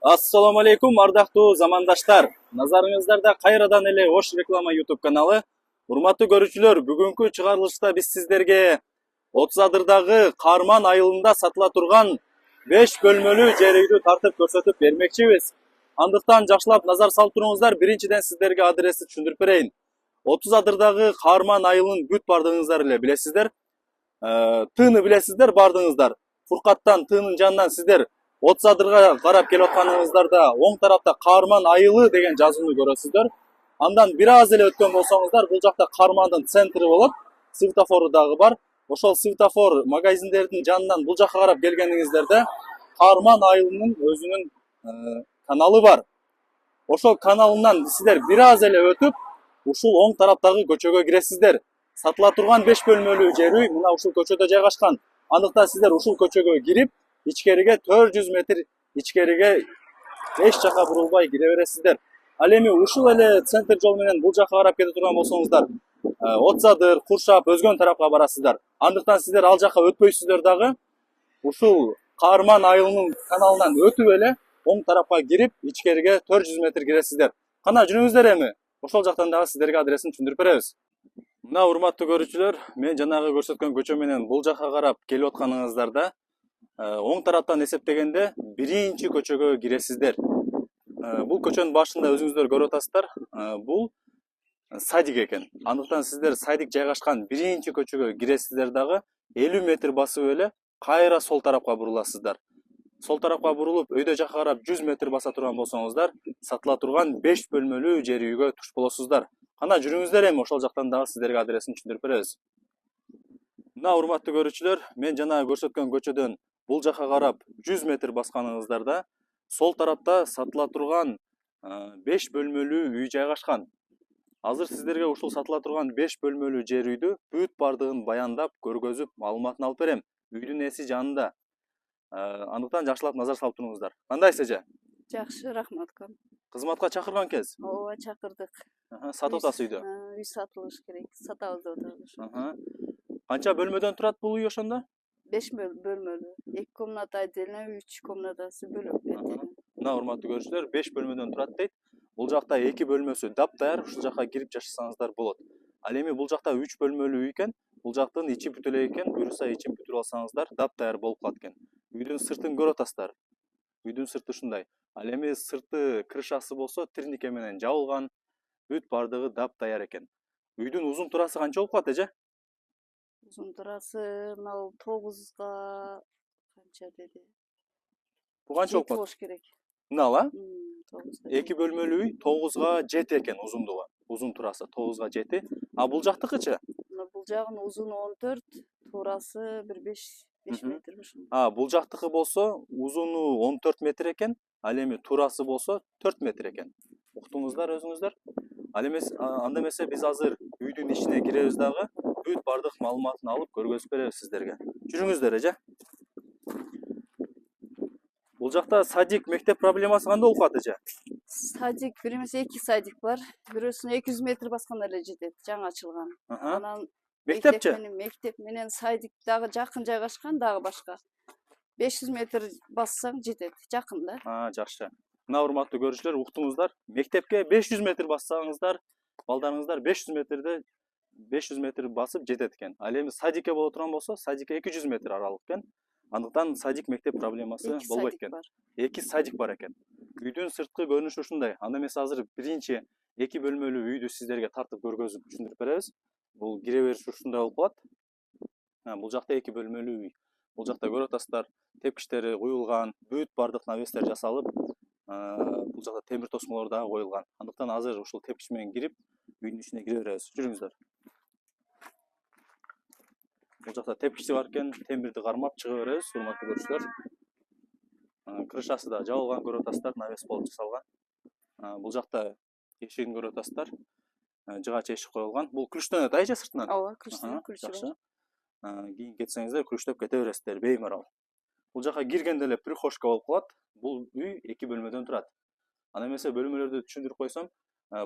Ассаламу алейкум, ардактуу замандаштар. Назарыңыздарда кайрадан эле Ош реклама YouTube каналы. Урматтуу көрүүчүлөр, бүгүнкү чыгарылышта биз сиздерге 30 адырдагы Карман айылында сатыла турган 5 бөлмөлүү жер үйдү тартып көрсөтүп бермекчибиз. Андыктан жакшылап назар салып туруңуздар. Биринчиден сиздерге адрести түшүндүрүп берейин. 30 адырдагы Карман айылын бүт бардыгыңыздар эле билесиздер. Тыыны билесиздер, бардыңыздар. Фуркаттан тыынын жанынан сиздер 30 адырга карап келип атканыңыздарда оң тарапта Карман айылы деген жазууну көрөсүздөр. Андан бир аз эле өткөн болсоңуздар, бул жакта Кармандын центри болот. Светофору дагы бар. Ошол светофор магазиндердин жанынан бул жакка карап келгениңиздерде Карман айылынын өзүнүн каналы бар. Ошол каналынан сиздер бир аз эле өтүп, ушул оң тараптагы көчөгө киресиздер. Сатыла турган 5 бөлмөлүү жер үй мына ушул көчөдө жайгашкан. Андыктан сиздер ушул көчөгө кирип, ичкериге 400 метр ичкериге эч жака бурулбай кире бересиздер. Ал эми ушул эле центр жол менен бул жака карап кете турган болсоңуздар, Отсадыр, Куршап, Өзгөн тарапка барасыздар. Андыктан сиздер ал жака өтпөйсүздөр дагы. Ушул Карман айылынын каналынан өтүп эле оң тарапка кирип, ичкериге 400 метр киресиздер. Кана жүрүңүздөр эми. Ошол жактан дагы сиздерге адресин түшүндүрүп беребиз. Мына урматтуу көрүүчүлөр, мен жанагы көрсөткөн көчө менен бул жака карап келип атканыңыздарда оң тараптан эсептегенде биринчи көчөгө киресиздер. Бул көчөнүн башында өзүңүздөр көрүп атасыздар. Бул садик экен. Андыктан сиздер садик жайгашкан биринчи көчөгө киресиздер дагы 50 метр басып эле кайра сол тарапка буруласыздар. Сол тарапка бурулуп, өйдө жака карап 100 метр баса турган болсоңуздар, сатыла турган 5 бөлмөлүү жер үйгө туш болосуздар. Кана жүрүңүздөр эми, ошол жактан дагы сиздерге адресин түшүндүрүп беребиз. Мына урматтуу көрүүчүлөр, мен жанагы көрсөткөн көчөдөн бул жака карап 100 метр басканыңыздарда сол тарапта сатыла турган 5 бөлмөлүү үй жайгашкан. Азыр сиздерге ушул сатыла турган 5 бөлмөлүү жер үйдү бүт бардыгын баяндап, көргөзүп, маалыматын алып берем. Үйдүн ээси жанында. Андыктан жакшылап назар салып туруңуздар. Кандайсыз эже? Жакшы, рахмат көп. Кызматка чакырган кез? Ооба, чакырдык. Сатып атасыз үйдү? Үй сатылыш керек. Сатабыз деп атабыз. Канча бөлмөдөн турат бул үй ошондо? 5 бөлмөлүү. 2 комната отдельно, 3 комнатасы бөлөк. Мына урматтуу көрүүчүлөр, 5 бөлмөдөн турат дейт. Бул жакта 2 бөлмөсү дап-даяр, ушул жака кирип жашасаңыздар болот. Ал эми бул жакта 3 бөлмөлүү үй экен. Бул жактын ичи бүт эле экен. Буюрса ичин бүтүрүп алсаңыздар, дап-даяр болуп калат экен. Үйдүн сыртын көрүп атасыздар. Үйдүн сырты ушундай. Ал эми сырты крышасы болсо тирнике менен жабылган. Бүт бардыгы дап-даяр экен. Үйдүн узун турасы канча болуп калат эже? Узун турасы мына 9га канча деди? Бул канча болуп калат? Болуш керек. Мынала? 9га. 2 бөлмөлүү үй 9га 7 экен узундугу. Узун турасы 9га 7. А бул жактыкычы? Бул жагынын узуну 14, турасы 5 метр ушул. Бул жактыкы болсо узуну 14 метр экен, ал эми турасы болсо 4 метр экен. Уктуңуздар өзүңүздөр? Ал эмес анда эмесе биз азыр үйдүн ичине киребиз дагы, бүт бардык маалыматын алып көргөзүп беребиз сиздерге. Жүрүңүздөр эже. Бул жакта садик, мектеп проблемасы кандай болуп калат эже? Садик, бир эмес 2 садик бар. Бирөөсүнө 200 метр басканда эле жетет, жаңы ачылган. Анан Мектепчи? Мектеп менен садик дагы жакын жайгашкан, дагы башка. 500 метр бассаң жетет, жакын да. Жакшы. Мына урматтуу көрүүчүлөр, уктуңуздар. Мектепке 500 метр бассаңыздар, балдарыңыздар 500 метр басып жетет экен. Ал эми садикке боло турган болсо, садикке 200 метр аралык экен. Андыктан садик мектеп проблемасы болбойт экен. 2 садик бар экен. Үйдүн сырткы көрүнүшү ушундай. Анда эмесе азыр биринчи 2 бөлмөлүү үйдү сиздерге тартып көргөзүп түшүндүрүп беребиз. Бул кире бериш ушундай болуп калат. Бул жакта 2 бөлмөлүү үй. Бул жакта көрүп атасыздар, тепкичтери куюлган, бүт бардык навестер жасалып, бул жакта темир тосмолор дагы коюлган. Андыктан азыр ушул тепкич менен кирип, үйдүн ичине кире беребиз. Жүрүңүздөр. Бул жакта тепкичи бар экен, темирди кармап чыга беребиз, урматтуу көрүүчүлөр. Крышасы да жабылган көрүп атасыздар, навес болуп жасалган. Бул жакта эшигин көрүп атасыздар. Жыгач эшик коюлган. Бул күчтөнөт эже сыртынан? Ооба, күчтөнөт. Кийин кетсеңиздер, күчтөп кете бересиздер, беймарал. Бул жака киргенде эле прихожка болуп калат. Бул үй 2 бөлмөдөн турат. Анда эмесе бөлмөлөрдү түшүндүрүп койсом,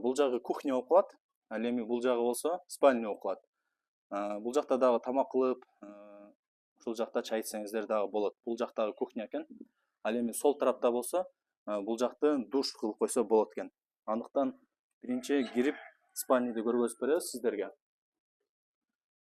бул жагы кухня болуп калат. Ал эми бул жагы болсо спальня болуп калат. Бул жакта дагы тамак кылып, ушул жакта чай ичсеңиздер дагы болот. Бул жактагы кухня экен. Ал эми сол тарапта болсо, бул жакты душ кылып койсо болот экен. Андыктан биринчи кирип спальняды көргөзүп беребиз сиздерге.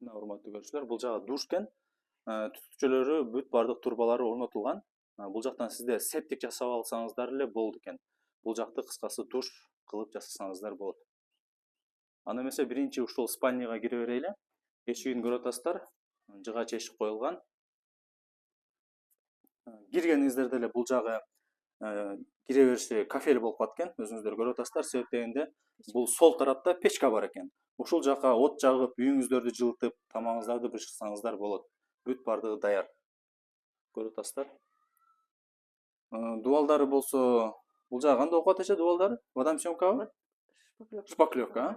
Мына урматтуу көрүүчүлөр, бул жагы душ экен. Түтүкчөлөрү бүт бардык турбалары орнотулган. Бул жактан сиздер септик жасап алсаңыздар эле болду экен. Бул жакты кыскасы душ кылып жасасаңыздар болот. Анда эмесе биринчи ушул спальняга кире берели. Эшигин көрүп атасыздар. Жыгач эшик коюлган. Киргениңиздерде эле бул жагы кире бериши кафель болуп калат экен. Өзүңүздөр көрүп атасыздар. Себеп дегенде бул сол тарапта печка бар экен. Ушул жака от жагып, үйүңүздөрдү жылытып, тамагыңыздарды бышырсаңыздар болот. Бүт бардыгы даяр. Көрүп атасыздар. Дубалдары болсо, бул жагы кандай окуп атат дубалдары? Водомсёмкабы? Шпаклевка,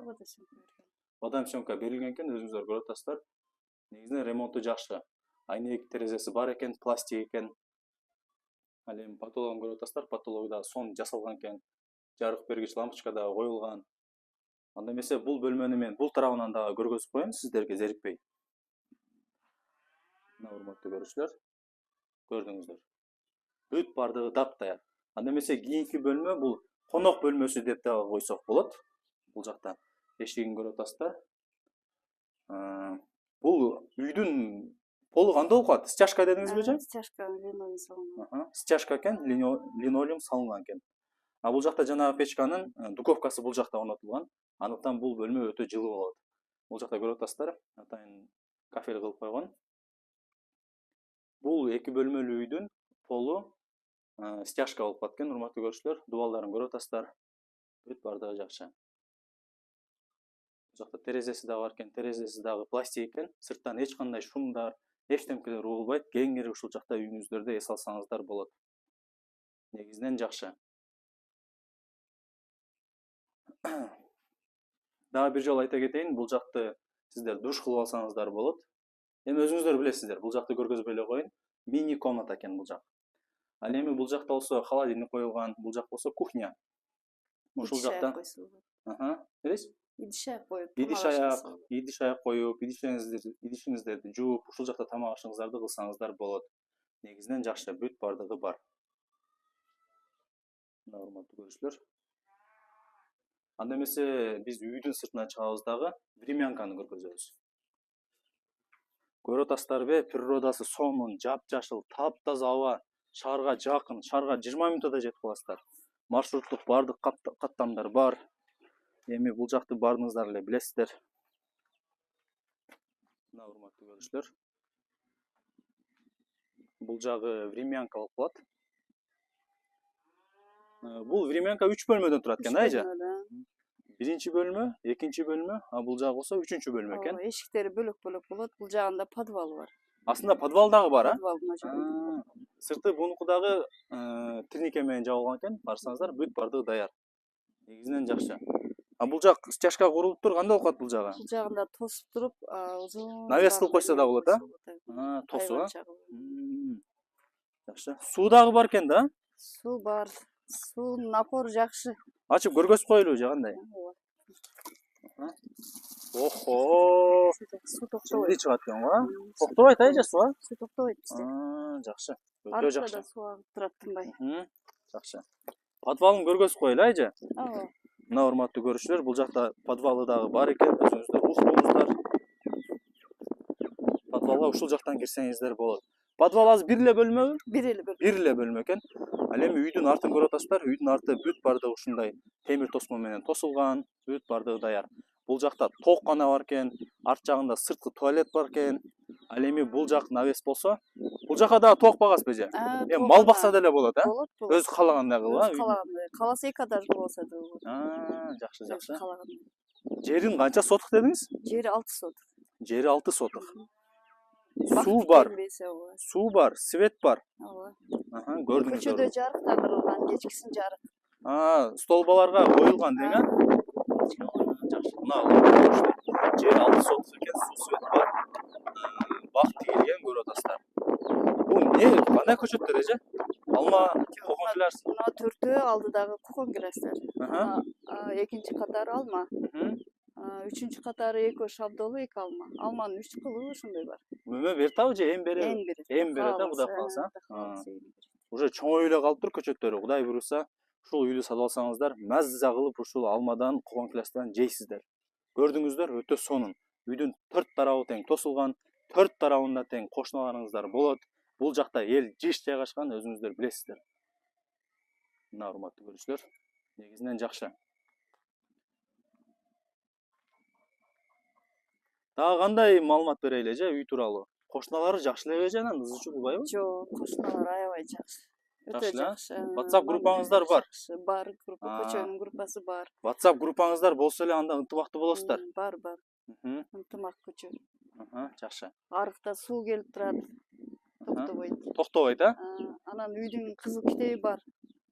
Водомсёмка берилген экен, өзүңүздөр көрүп атасыздар. Негизинен ремонту жакшы. Айнек терезеси бар экен, пластик экен. Ал эми потологун көрүп атасыздар. Потологда сон жасалган экен. Жарык бергич лампочка да коюлган. Анда эмесе бул бөлмөнү мен бул тарабынан да көргөзүп коеюн сиздерге зерикпей. Мына урматтуу көрүүчүлөр, көрдүңүздөр. Бүт бардыгы дап-даяр. Анда эмесе кийинки бөлмө бул конок бөлмөсү деп да койсок болот. Бул жакта эшигин көрүп атасыздар. Бул үйдүн полу кандай болуп калат? Стяжка дедиңизби же? Стяжка, линолеум салынган. Стяжка экен, линолеум салынган экен. Бул жакта жанагы печканын духовкасы бул жакта орнотулган. Андыктан бул бөлмө өтө жылуу болот. Бул жакта көрүп атасыздар. Атайын кафель кылып койгон. Бул эки бөлмөлүү үйдүн полу стяжка болуп калат экен, урматтуу көрүүчүлөр. Дубалдарын көрүп атасыздар. Бүт бардыгы жакшы. Бул жакта терезеси да бар экен, терезеси дагы пластик экен. Сырттан эч кандай шумдар, эчтемкелер угулбайт. Кеңири ушул жакта үйүңүздөрдө эс алсаңыздар болот. Негизинен жакшы. Дагы бир жолу айта кетейин, бул жакты сиздер душ кылып алсаңыздар болот. Эми өзүңүздөр билесиздер, бул жакты көргөзбөй эле коеюн. Мини комната экен бул жак. Ал эми бул жакта болсо холодильник коюлган, бул жак болсо кухня. Ушул жакта. Элес? Идиш-аяк коюп. Идиш-аяк коюп, идишиңиздерди жууп, ушул жакта тамак ашыңыздарды кылсаңыздар болот. Негизинен жакшы, бүт бардыгы бар. Мына урматтуу көрүүчүлөр. Анда эмесе биз үйдүн сыртына чыгабыз дагы времянканы көргөзөбүз. Көрүп атасыздарбы, природасы сонун, жап-жашыл, таптаза аба, шаарга жакын, шаарга 20 мүнөттө жетип каласыздар. Маршруттук бардык каттамдар бар. Эми бул жакты баарыңыздар эле билесиздер. Мына урматтуу көрүүчүлөр. Бул жагы времянка болуп калат. Бул времянка 3 бөлмөдөн турат экен, айжа? Биринчи бөлмө, экинчи бөлмө, бул жагы болсо 3-чү бөлмө экен. Эшиктери бөлөк-бөлөк болот. Бул жагында подвал бар. Астында подвал дагы бар, Подвалдын жагында. Сырты бунуку дагы тирнике менен жабылган экен. Барсаңыздар, бүт бардыгы даяр. Негизинен жакшы. Бул жак стяжка курулуп тур, кандай болуп калат бул жагы? Бул жагында тосуп туруп, узун. Навес кылып койсо да болот, Тосуп, Жакшы. Суу дагы бар экен да? Суу бар. Суунун напору жакшы. Ачып көргөзүп коелу же кандай? Охо! Суу токтобойт. Чыгат экен го? Токтобойт айжа суу? Суу токтобойт бизде. Жакшы. Өтө жакшы. Аркада суу агып турат тынбай. Жакшы. Подвалын көргөзүп коелу айжа? Ооба. Мына урматтуу көрүүчүлөр, бул жакта подвалы дагы бар экен. Өзүңүздөр уктуңуздар. Подвалга ушул жактан кирсеңиздер болот. Подвал азыр бир эле бөлмөбү? Бир эле бөлмө. Бир эле бөлмө экен. Ал эми үйдүн артын көрүп атасыздар. Үйдүн арты бүт бардыгы ушундай темир тосмо менен тосулган, бүт бардыгы даяр. Бул жакта тооккана бар экен, арт жагында сырткы туалет бар экен. Ал эми бул жак навес болсо, бул жака дагы тоок багасызбы же? Эми мал бакса деле болот, Болот. Өз каалагандай кылып, Өз каалагандай. Кааласа 2 этажды болсо да болот. Жакшы, жакшы. Каалагандай. Жерин канча сотук дедиңиз? Жери 6 сотук. Жери 6 сотук. Суу бар. Суу бар, свет бар. Ооба. Көрдүңүздөр. Көчөдө жарыктандырылган, кечкисин жарык. Столбаларга коюлган дең, Жакшы. Мына жер 6 сотук экен, суу свет бар. Бак тигилген көрүп атасыздар. Бул не? Кандай көчөттөр же? Алма, кокон фляж. Мына төртөө алдыдагы кокон грастар. Экинчи катары алма. Үчүнчү катары экөө шабдолу, 2 алма. Алманын 3 кылы ушундай бар. Мөмө берет абы же эм берет? Эм берет. Эм берет, Кудай кааласа. уже чоң үйлө калыптыр көчөттөрү. Кудай буйруса, ушул үйлү сатып алсаңыздар, мазза кылып ушул алмадан, когон клястан жейсиздер. Көрдүңүздөр, өтө сонун. Үйдүн 4 тарабы тең тосулган, 4 тарабында тең кошуналарыңыздар болот. Бул жакта эл жыш жайгашкан, өзүңүздөр билесиздер. Мына урматтуу көрүүчүлөр, негизинен жакшы. Дагы кандай маалымат берели же үй тууралуу? Кошуналары жакшы элеби же, анан ызы чуу булбайбы? Жок, кошуналар аябай жакшы. Өтө Жакшы, да? жакшы. WhatsApp группаңыздар бар? Бар, көчөнүн группасы бар. WhatsApp группаңыздар болсо эле анда ынтымактуу болосуздар. Бар. Ынтымак көчө. Жакшы. Арыкта суу келип турат. Токтобойт. Токтобойт, а? Анан үйдүн кызыл китеби бар.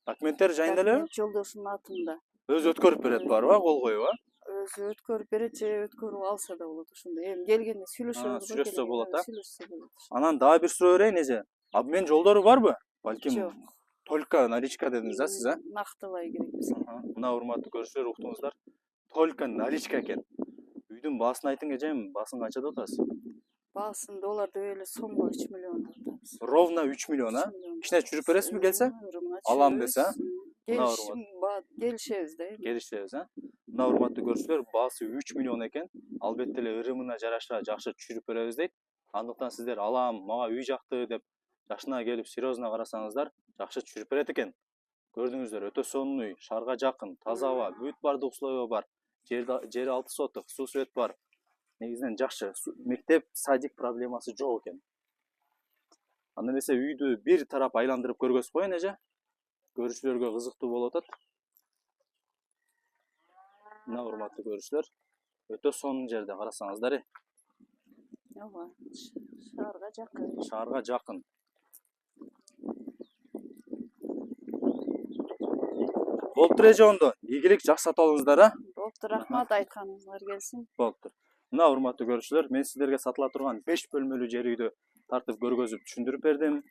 Документтер жайында элеби? Жолдошунун атында. Өзү өткөрүп берет барбы, кол коюп, а? Өзү өткөрүп берет же өткөрүп алса да болот ошондой. Эми келгенде сүйлөшөбүз. Сүйлөшсө болот, а? Сүйлөшсө болот. Анан дагы бир суроо берейин эже. Обмен жолдору барбы? Балким Жок. только наличка дедиңиз, да, сиз, а? Нактылай керекпиз. Мына урматтуу көрүүчүлөр, уктуңуздар. Только наличка экен. Үйдүн баасын айтың эжем, баасын канча деп атасыз? Баасын доллар деп эле сомго 3 миллион деп атабыз. Ровно 3 миллион, а? Кичине түшүрүп бересизби келсе? Алам десе, а? Келишебиз да. Келишебиз, а? Мына урматтуу көрүүчүлөр, баасы 3 миллион экен. Албетте эле ырымына жараша жакшы түшүрүп беребиз дейт. Андыктан сиздер алам, мага үй жакты деп жашына келип серьезно карасаңыздар, жакшы түшүрүп берет экен. Көрдүңүздөр, өтө сонун үй, шаарга жакын, таза аба, бүт бардык условия бар. Жери 6 соток, суу свет бар. Негизинен жакшы. Мектеп, садик проблемасы жок экен. Анда эмесе үйдү бир тарап айландырып көргөзүп коеюн эже. Көрүүчүлөргө кызыктуу болуп атат. Мына урматтуу көрүүчүлөр, өтө сонун жерде карасаңыздар. Ооба, шаарга жакын. Шаарга жакын. Болуптур эже ондо. Ийгилик, жакшы сатып алыңыздар, а? Болуптур, рахмат, айтканыңыздар келсин. Болуптур. Мына урматтуу көрүүчүлөр, мен сиздерге сатыла турган 5 бөлмөлүү жер үйдү тартып көргөзүп түшүндүрүп бердим.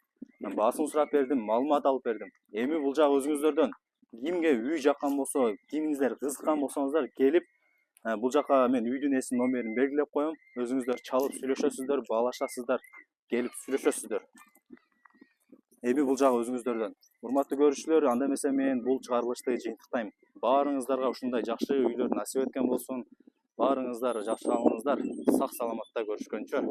Баасын сурап бердим, маалымат алып бердим. Эми бул жак өзүңүздөрдөн. Кимге үй жаккан болсо, кимиңиздер кызыккан болсоңуздар, келип бул жака мен үйдүн эсин, номерин белгилеп коем. Өзүңүздөр чалып сүйлөшөсүздөр, баалашасыздар, келип сүйлөшөсүздөр. Эми бул жак өзүңүздөрдөн. Урматтуу көрүүчүлөр, анда эмесе мен бул чыгарылышты жыйынтыктайм. Баарыңыздарга ушундай жакшы үйлөр насип эткен болсун. Баарыңыздар жакшы калыңыздар. Сак саламатта көрүшкөнчө.